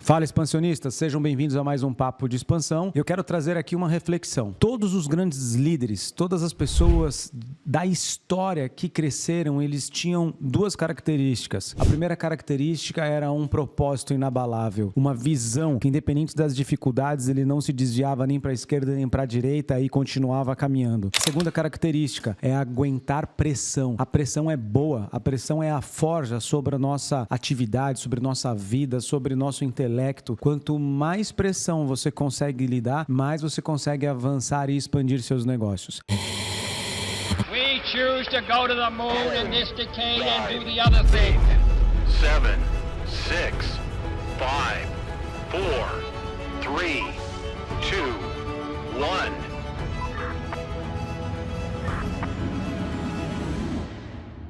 Fala, expansionistas, sejam bem-vindos a mais um Papo de Expansão. Eu quero trazer aqui uma reflexão. Todos os grandes líderes, todas as pessoas da história que cresceram, eles tinham duas características. A primeira característica era um propósito inabalável, uma visão que, independente das dificuldades, ele não se desviava nem para a esquerda nem para a direita e continuava caminhando. A segunda característica é aguentar pressão. A pressão é boa, a pressão é a forja sobre a nossa atividade, sobre nossa vida, sobre nosso intelecto. Quanto mais pressão você consegue lidar, mais você consegue avançar e expandir seus negócios. We choose to go to the moon in this decade and do the other thing. 7, 6, 5, 4, 3, 2, 1.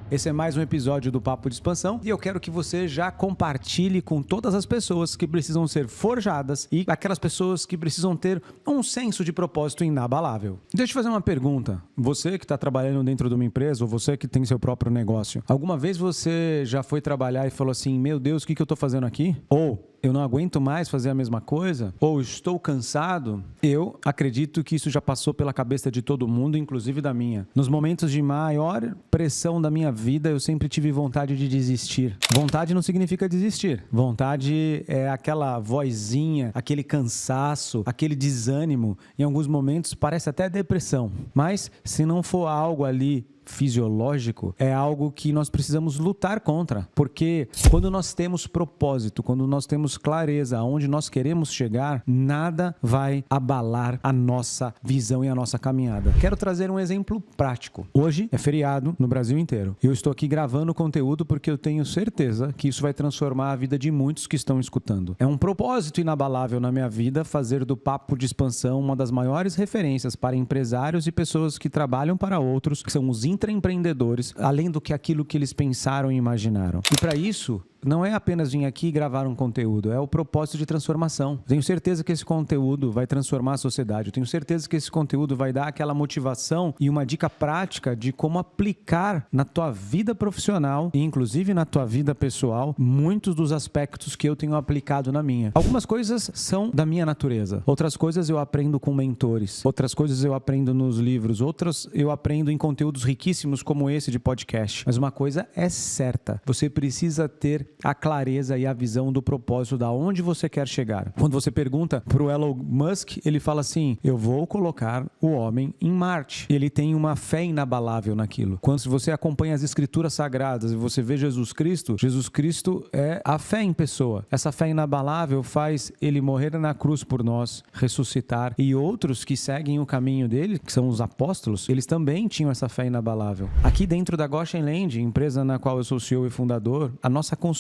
Esse é mais um episódio do Papo de Expansão e eu quero que você já compartilhe com todas as pessoas que precisam ser forjadas e aquelas pessoas que precisam ter um senso de propósito inabalável. Deixa eu te fazer uma pergunta. Você que está trabalhando dentro de uma empresa ou você que tem seu próprio negócio, alguma vez você já foi trabalhar e falou assim, meu Deus, o que eu estou fazendo aqui? Ou eu não aguento mais fazer a mesma coisa? Ou estou cansado? Eu acredito que isso já passou pela cabeça de todo mundo, inclusive da minha. Nos momentos de maior pressão da minha vida, eu sempre tive vontade de desistir. Vontade não significa desistir. Vontade é aquela vozinha, aquele cansaço, aquele desânimo. Em alguns momentos parece até depressão. Mas se não for algo ali fisiológico, é algo que nós precisamos lutar contra, porque quando nós temos propósito, quando nós temos clareza aonde nós queremos chegar, nada vai abalar a nossa visão e a nossa caminhada. Quero trazer um exemplo prático. Hoje é feriado no Brasil inteiro. Eu estou aqui gravando conteúdo porque eu tenho certeza que isso vai transformar a vida de muitos que estão escutando. É um propósito inabalável na minha vida fazer do Papo de Expansão uma das maiores referências para empresários e pessoas que trabalham para outros, que são os intraempreendedores, além do que aquilo que eles pensaram e imaginaram. E para isso, não é apenas vir aqui e gravar um conteúdo, é o propósito de transformação. Tenho certeza que esse conteúdo vai transformar a sociedade. Eu tenho certeza que esse conteúdo vai dar aquela motivação e uma dica prática de como aplicar na tua vida profissional e inclusive na tua vida pessoal muitos dos aspectos que eu tenho aplicado na minha. Algumas coisas são da minha natureza. Outras coisas eu aprendo com mentores. Outras coisas eu aprendo nos livros. Outras eu aprendo em conteúdos riquíssimos como esse de podcast. Mas uma coisa é certa. Você precisa ter a clareza e a visão do propósito da onde você quer chegar. Quando você pergunta para o Elon Musk, ele fala assim, eu vou colocar o homem em Marte. Ele tem uma fé inabalável naquilo. Quando você acompanha as escrituras sagradas e você vê Jesus Cristo é a fé em pessoa. Essa fé inabalável faz ele morrer na cruz por nós, ressuscitar, e outros que seguem o caminho dele, que são os apóstolos, eles também tinham essa fé inabalável. Aqui dentro da Goshen Land, empresa na qual eu sou CEO e fundador, a nossa consultoria,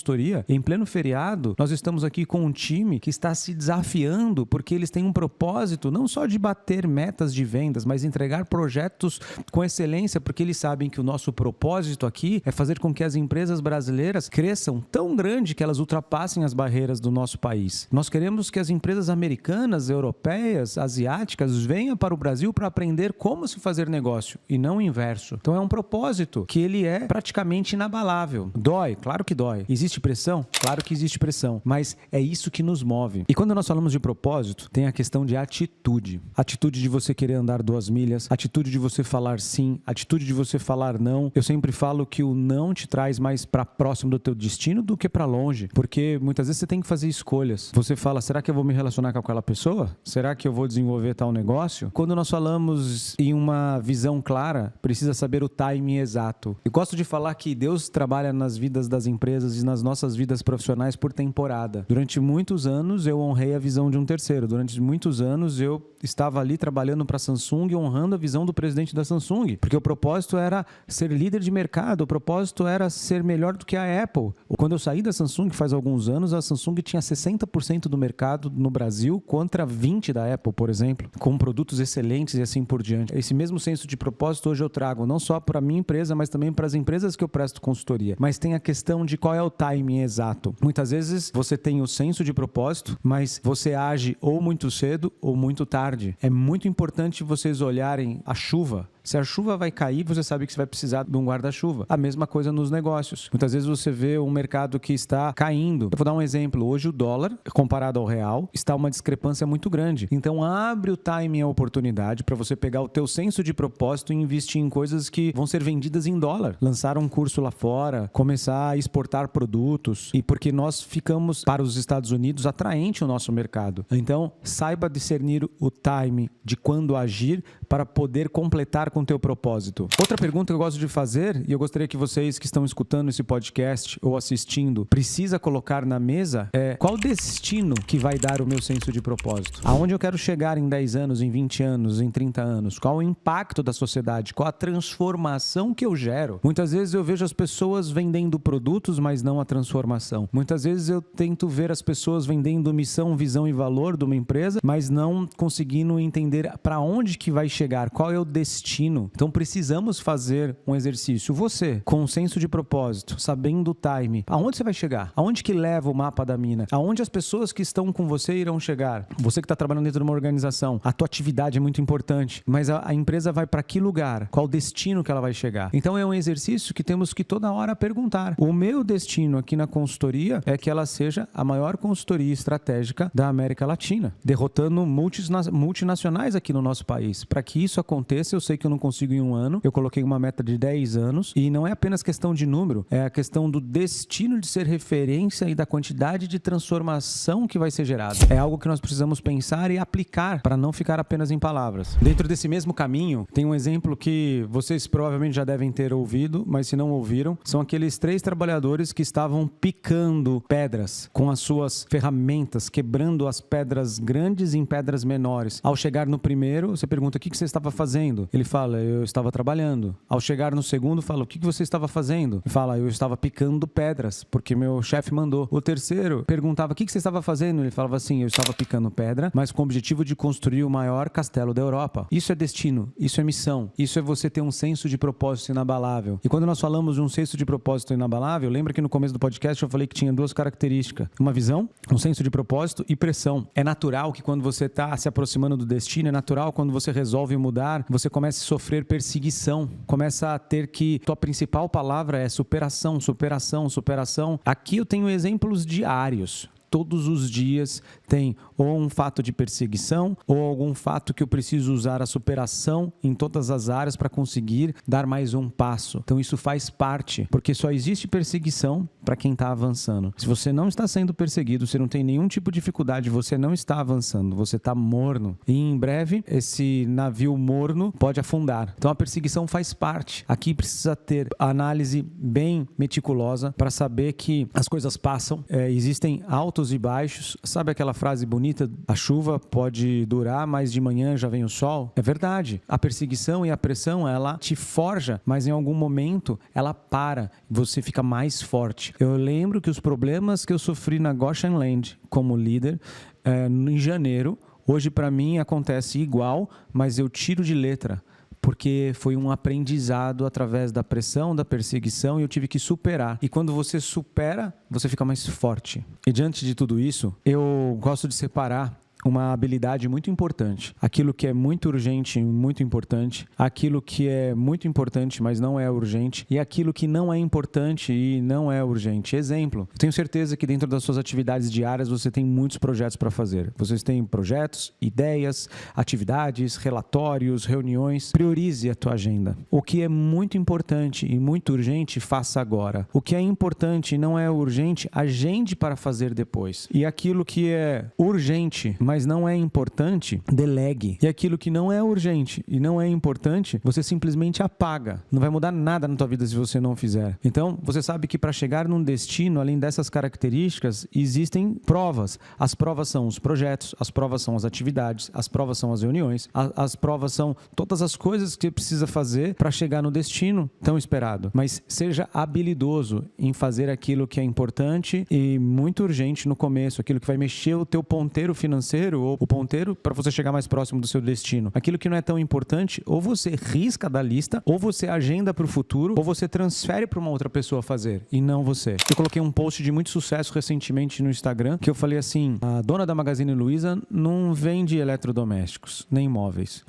em pleno feriado, nós estamos aqui com um time que está se desafiando porque eles têm um propósito não só de bater metas de vendas, mas entregar projetos com excelência, porque eles sabem que o nosso propósito aqui é fazer com que as empresas brasileiras cresçam tão grande que elas ultrapassem as barreiras do nosso país. Nós queremos que as empresas americanas, europeias, asiáticas venham para o Brasil para aprender como se fazer negócio e não o inverso. Então é um propósito que ele é praticamente inabalável. Dói? Claro que dói. Existe pressão? Claro que existe pressão, mas é isso que nos move. E quando nós falamos de propósito, tem a questão de atitude. Atitude de você querer andar 2 milhas, atitude de você falar sim, atitude de você falar não. Eu sempre falo que o não te traz mais para próximo do teu destino do que para longe, porque muitas vezes você tem que fazer escolhas. Você fala, será que eu vou me relacionar com aquela pessoa? Será que eu vou desenvolver tal negócio? Quando nós falamos em uma visão clara, precisa saber o timing exato. Eu gosto de falar que Deus trabalha nas vidas das empresas e nas nossas vidas profissionais por temporada. Durante muitos anos eu honrei a visão de um terceiro. Durante muitos anos eu estava ali trabalhando para a Samsung, honrando a visão do presidente da Samsung, porque o propósito era ser líder de mercado, o propósito era ser melhor do que a Apple. Quando eu saí da Samsung faz alguns anos, a Samsung tinha 60% do mercado no Brasil contra 20% da Apple, por exemplo, com produtos excelentes e assim por diante. Esse mesmo senso de propósito hoje eu trago não só para a minha empresa, mas também para as empresas que eu presto consultoria. Mas tem a questão de qual é o timing exato. Muitas vezes você tem o senso de propósito, mas você age ou muito cedo ou muito tarde. É muito importante vocês olharem a chuva. Se a chuva vai cair, você sabe que você vai precisar de um guarda-chuva. A mesma coisa nos negócios. Muitas vezes você vê um mercado que está caindo. Eu vou dar um exemplo. Hoje o dólar, comparado ao real, está uma discrepância muito grande. Então abre o timing e a oportunidade para você pegar o teu senso de propósito e investir em coisas que vão ser vendidas em dólar. Lançar um curso lá fora, começar a exportar produtos, e porque nós ficamos para os Estados Unidos atraente o nosso mercado. Então saiba discernir o time de quando agir para poder completar com o teu propósito. Outra pergunta que eu gosto de fazer, e eu gostaria que vocês que estão escutando esse podcast ou assistindo, precisa colocar na mesa, é qual o destino que vai dar o meu senso de propósito? Aonde eu quero chegar em 10 anos, em 20 anos, em 30 anos? Qual o impacto da sociedade? Qual a transformação que eu gero? Muitas vezes eu vejo as pessoas vendendo produtos, mas não a transformação. Muitas vezes eu tento ver as pessoas vendendo missão, visão e valor de uma empresa, mas não conseguindo entender para onde que vai chegar, qual é o destino. Então precisamos fazer um exercício. Você, com um senso de propósito, sabendo o time, aonde você vai chegar? Aonde que leva o mapa da mina? Aonde as pessoas que estão com você irão chegar? Você que está trabalhando dentro de uma organização, a tua atividade é muito importante, mas a empresa vai para que lugar? Qual o destino que ela vai chegar? Então é um exercício que temos que toda hora perguntar. O meu destino aqui na consultoria é que ela seja a maior consultoria estratégica da América Latina, derrotando multinacionais aqui no nosso país. Para que isso aconteça, eu sei que eu não consigo em um ano, eu coloquei uma meta de 10 anos, e não é apenas questão de número, é a questão do destino de ser referência e da quantidade de transformação que vai ser gerada. É algo que nós precisamos pensar e aplicar para não ficar apenas em palavras. Dentro desse mesmo caminho, tem um exemplo que vocês provavelmente já devem ter ouvido, mas se não ouviram, são aqueles 3 trabalhadores que estavam picando pedras com as suas ferramentas, quebrando as pedras grandes em pedras menores. Ao chegar no primeiro, você pergunta: o que você estava fazendo? Ele fala: eu estava trabalhando. Ao chegar no segundo, fala: o que você estava fazendo? Ele fala: eu estava picando pedras, porque meu chefe mandou. O terceiro perguntava: o que você estava fazendo? Ele falava assim: eu estava picando pedra, mas com o objetivo de construir o maior castelo da Europa. Isso é destino, isso é missão, isso é você ter um senso de propósito inabalável. E quando nós falamos de um senso de propósito inabalável, lembra que no começo do podcast eu falei que tinha 2 características: uma visão, um senso de propósito e pressão. É natural que quando você está se aproximando do destino, é natural quando você resolve mudar, você começa a sofrer perseguição, começa a ter que, tua principal palavra é superação, superação, superação. Aqui eu tenho exemplos diários. Todos os dias tem ou um fato de perseguição ou algum fato que eu preciso usar a superação em todas as áreas para conseguir dar mais um passo. Então isso faz parte, porque só existe perseguição para quem está avançando. Se você não está sendo perseguido, você não tem nenhum tipo de dificuldade, você não está avançando, você está morno. E em breve esse navio morno pode afundar. Então a perseguição faz parte. Aqui precisa ter análise bem meticulosa para saber que as coisas passam, existem altos e baixos. Sabe aquela frase bonita: a chuva pode durar, mas de manhã já vem o sol? É verdade. A perseguição e a pressão, ela te forja, mas em algum momento ela para, você fica mais forte. Eu lembro que os problemas que eu sofri na Goshen Land como líder, em janeiro, hoje para mim acontece igual, mas eu tiro de letra, porque foi um aprendizado através da pressão, da perseguição, e eu tive que superar. E quando você supera, você fica mais forte. E diante de tudo isso, eu gosto de separar uma habilidade muito importante. Aquilo que é muito urgente e muito importante, aquilo que é muito importante, mas não é urgente, e aquilo que não é importante e não é urgente. Exemplo, eu tenho certeza que dentro das suas atividades diárias você tem muitos projetos para fazer. Vocês têm projetos, ideias, atividades, relatórios, reuniões. Priorize a tua agenda. O que é muito importante e muito urgente, faça agora. O que é importante e não é urgente, agende para fazer depois. E aquilo que é urgente, mas não é importante, delegue. E aquilo que não é urgente e não é importante, você simplesmente apaga. Não vai mudar nada na tua vida se você não fizer. Então, você sabe que para chegar num destino, além dessas características, existem provas. As provas são os projetos, as provas são as atividades, as provas são as reuniões, as provas são todas as coisas que você precisa fazer para chegar no destino tão esperado. Mas seja habilidoso em fazer aquilo que é importante e muito urgente no começo, aquilo que vai mexer o teu ponteiro financeiro ponteiro, ou o ponteiro para você chegar mais próximo do seu destino. Aquilo que não é tão importante, ou você risca da lista, ou você agenda para o futuro, ou você transfere para uma outra pessoa fazer, e não você. Eu coloquei um post de muito sucesso recentemente no Instagram, que eu falei assim, a dona da Magazine Luiza não vende eletrodomésticos, nem imóveis.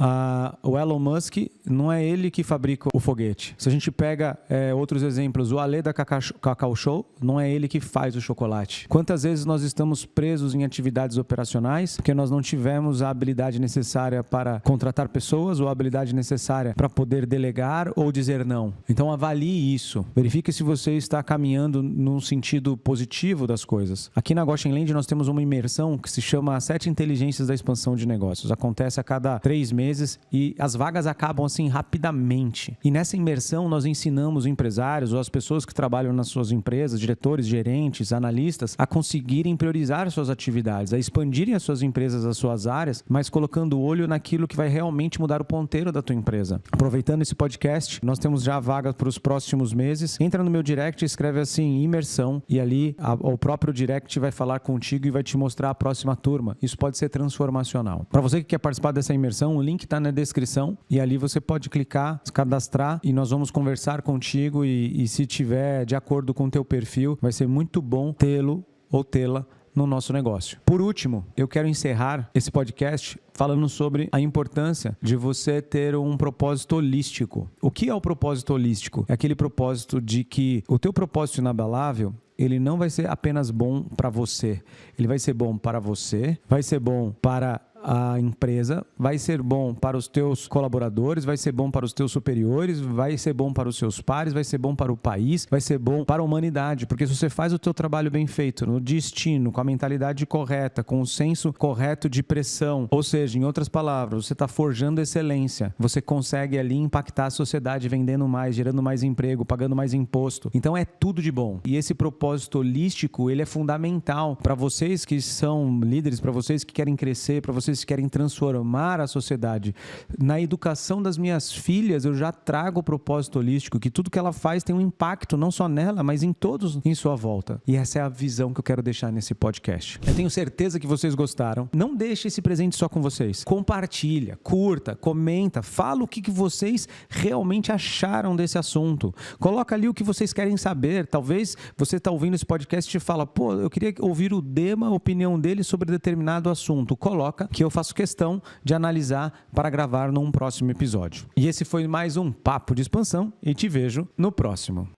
O Elon Musk, não é ele que fabrica o foguete. Se a gente pega outros exemplos, o Ale da Cacau Show, não é ele que faz o chocolate. Quantas vezes nós estamos presos em atividades operacionais porque nós não tivemos a habilidade necessária para contratar pessoas ou a habilidade necessária para poder delegar ou dizer não. Então avalie isso. Verifique se você está caminhando num sentido positivo das coisas. Aqui na Goshen Land nós temos uma imersão que se chama as 7 inteligências da expansão de negócios. Acontece a cada 3 meses e as vagas acabam assim rapidamente. E nessa imersão nós ensinamos empresários ou as pessoas que trabalham nas suas empresas, diretores, gerentes, analistas, a conseguirem priorizar suas atividades, a expandirem as suas empresas, as suas áreas, mas colocando o olho naquilo que vai realmente mudar o ponteiro da tua empresa. Aproveitando esse podcast, nós temos já vagas para os próximos meses. Entra no meu direct e escreve assim, imersão, e ali o próprio direct vai falar contigo e vai te mostrar a próxima turma. Isso pode ser transformacional. Para você que quer participar dessa imersão, o link está na descrição e ali você pode clicar, se cadastrar e nós vamos conversar contigo e se tiver de acordo com o teu perfil, vai ser muito bom tê-lo ou tê-la no nosso negócio. Por último, eu quero encerrar esse podcast falando sobre a importância de você ter um propósito holístico. O que é o propósito holístico? É aquele propósito de que o teu propósito inabalável, ele não vai ser apenas bom para você. Ele vai ser bom para você, vai ser bom para a empresa, vai ser bom para os teus colaboradores, vai ser bom para os teus superiores, vai ser bom para os seus pares, vai ser bom para o país, vai ser bom para a humanidade, porque se você faz o teu trabalho bem feito, no destino, com a mentalidade correta, com o senso correto de pressão, ou seja, em outras palavras, você está forjando excelência, você consegue ali impactar a sociedade vendendo mais, gerando mais emprego, pagando mais imposto, então é tudo de bom. E esse propósito holístico, ele é fundamental para vocês que são líderes, para vocês que querem crescer, para vocês que querem transformar a sociedade. Na educação das minhas filhas, eu já trago o propósito holístico, que tudo que ela faz tem um impacto, não só nela, mas em todos em sua volta. E essa é a visão que eu quero deixar nesse podcast. Eu tenho certeza que vocês gostaram. Não deixe esse presente só com vocês. Compartilha, curta, comenta, fala o que vocês realmente acharam desse assunto. Coloca ali o que vocês querem saber. Talvez você está ouvindo esse podcast e fala, pô, eu queria ouvir o Dema, a opinião dele sobre determinado assunto. Coloca que eu faço questão de analisar para gravar num próximo episódio. E esse foi mais um Papo de Expansão e te vejo no próximo.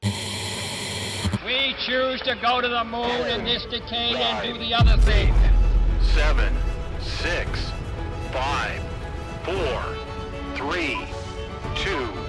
We choose to go to the moon in this decade and do the other thing. 7, 6, 5, 4, 3, 2,